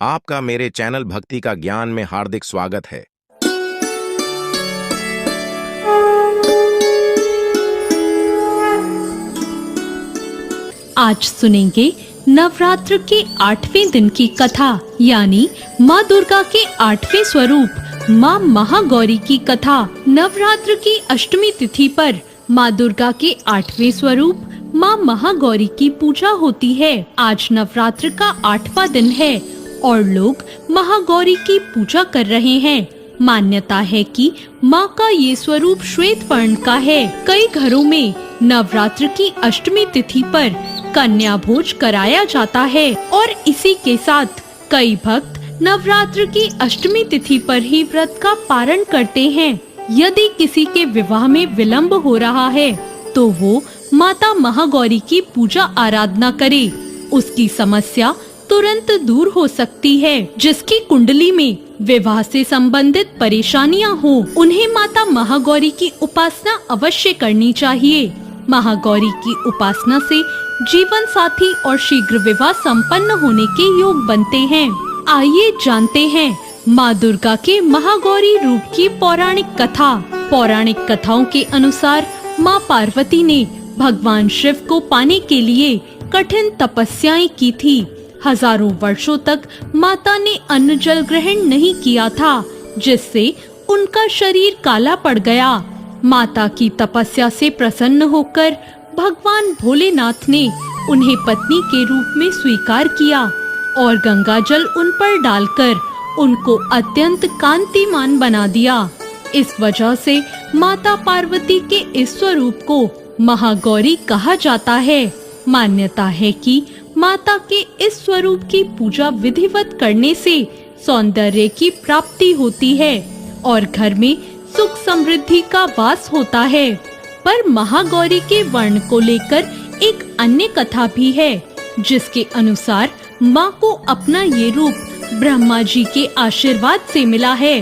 आपका मेरे चैनल भक्ति का ज्ञान में हार्दिक स्वागत है। आज सुनेंगे नवरात्र के 8वें दिन की कथा, यानी माँ दुर्गा के 8वें स्वरूप माँ महागौरी की कथा। नवरात्र की अष्टमी तिथि पर माँ दुर्गा के 8वें स्वरूप माँ महागौरी की पूजा होती है। आज नवरात्र का 8वां दिन है और लोग महागौरी की पूजा कर रहे हैं। मान्यता है कि माँ का ये स्वरूप श्वेत वर्ण का है। कई घरों में नवरात्र की अष्टमी तिथि पर कन्या भोज कराया जाता है और इसी के साथ कई भक्त नवरात्र की अष्टमी तिथि पर ही व्रत का पारण करते हैं। यदि किसी के विवाह में विलंब हो रहा है तो वो माता महागौरी की पूजा आराधना करे। उसकी समस्या तुरंत दूर हो सकती है। जिसकी कुंडली में विवाह से संबंधित परेशानियां हो, उन्हें माता महागौरी की उपासना अवश्य करनी चाहिए। महागौरी की उपासना से जीवन साथी और शीघ्र विवाह संपन्न होने के योग बनते हैं। आइए जानते हैं माँ दुर्गा के महागौरी रूप की पौराणिक कथा। पौराणिक कथाओं के अनुसार माँ पार्वती ने भगवान शिव को पाने के लिए कठिन तपस्याएं की थी। हजारों वर्षों तक माता ने अन्न जल ग्रहण नहीं किया था, जिससे उनका शरीर काला पड़ गया। माता की तपस्या से प्रसन्न होकर भगवान भोलेनाथ ने उन्हें पत्नी के रूप में स्वीकार किया और गंगा जल उन पर डालकर उनको अत्यंत कांतिमान बना दिया। इस वजह से माता पार्वती के इस स्वरूप को महागौरी कहा जाता है। मान्यता है कि माता के इस स्वरूप की पूजा विधिवत करने से सौंदर्य की प्राप्ति होती है और घर में सुख समृद्धि का वास होता है। पर महागौरी के वर्ण को लेकर एक अन्य कथा भी है, जिसके अनुसार माँ को अपना ये रूप ब्रह्मा जी के आशीर्वाद से मिला है।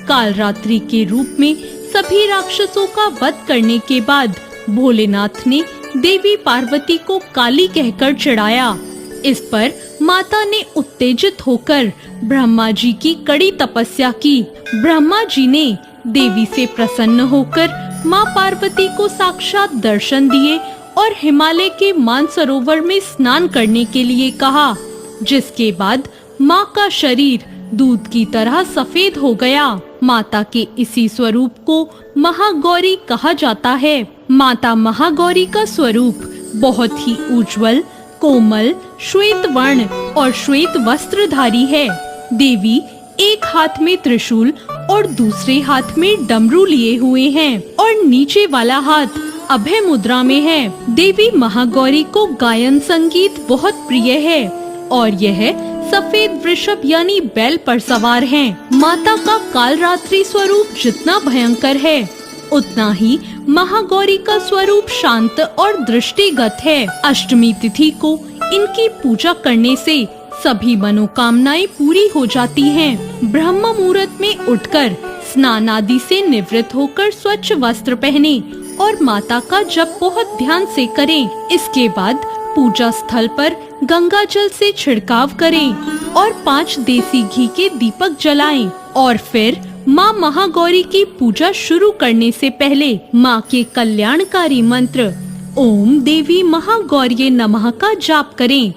कालरात्रि के रूप में सभी राक्षसों का वध करने के बाद भोलेनाथ ने देवी पार्वती को काली कहकर चिढ़ाया। इस पर माता ने उत्तेजित होकर ब्रह्मा जी की कड़ी तपस्या की। ब्रह्मा जी ने देवी से प्रसन्न होकर माँ पार्वती को साक्षात दर्शन दिए और हिमालय के मानसरोवर में स्नान करने के लिए कहा, जिसके बाद माँ का शरीर दूध की तरह सफेद हो गया। माता के इसी स्वरूप को महागौरी कहा जाता है। माता महागौरी का स्वरूप बहुत ही उज्जवल, कोमल, श्वेत वर्ण और श्वेत वस्त्रधारी है। देवी एक हाथ में त्रिशूल और दूसरे हाथ में डमरू लिए हुए हैं और नीचे वाला हाथ अभय मुद्रा में है। देवी महागौरी को गायन संगीत बहुत प्रिय है और यह सफेद वृषभ यानी बैल पर सवार हैं। माता का कालरात्रि स्वरूप जितना भयंकर है, उतना ही महागौरी का स्वरूप शांत और दृष्टिगत है। अष्टमी तिथि को इनकी पूजा करने से सभी मनोकामनाएं पूरी हो जाती हैं। ब्रह्म मुहूर्त में उठकर स्नान आदि से निवृत्त होकर स्वच्छ वस्त्र पहने और माता का जप बहुत ध्यान से करें। इसके बाद पूजा स्थल पर गंगा जल से छिड़काव करें और 5 देसी घी के दीपक जलाएं और फिर माँ महागौरी की पूजा शुरू करने से पहले माँ के कल्याणकारी मंत्र ओम देवी महागौर्ये नमः का जाप करें।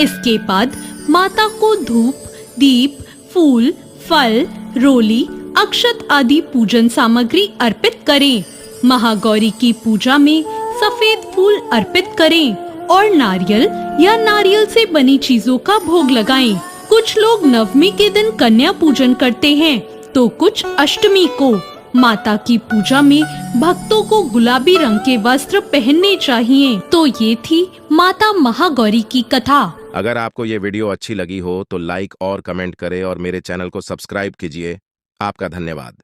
इसके बाद माता को धूप, दीप, फूल, फल, रोली, अक्षत आदि पूजन सामग्री अर्पित करें। महागौरी की पूजा में सफेद फूल अर्पित करें और नारियल या नारियल से बनी चीजों का भोग लगाएं। कुछ लोग नवमी के दिन कन्या पूजन करते हैं तो कुछ अष्टमी को। माता की पूजा में भक्तों को गुलाबी रंग के वस्त्र पहनने चाहिए। तो ये थी माता महागौरी की कथा। अगर आपको ये वीडियो अच्छी लगी हो तो लाइक और कमेंट करें और मेरे चैनल को सब्सक्राइब कीजिए। आपका धन्यवाद।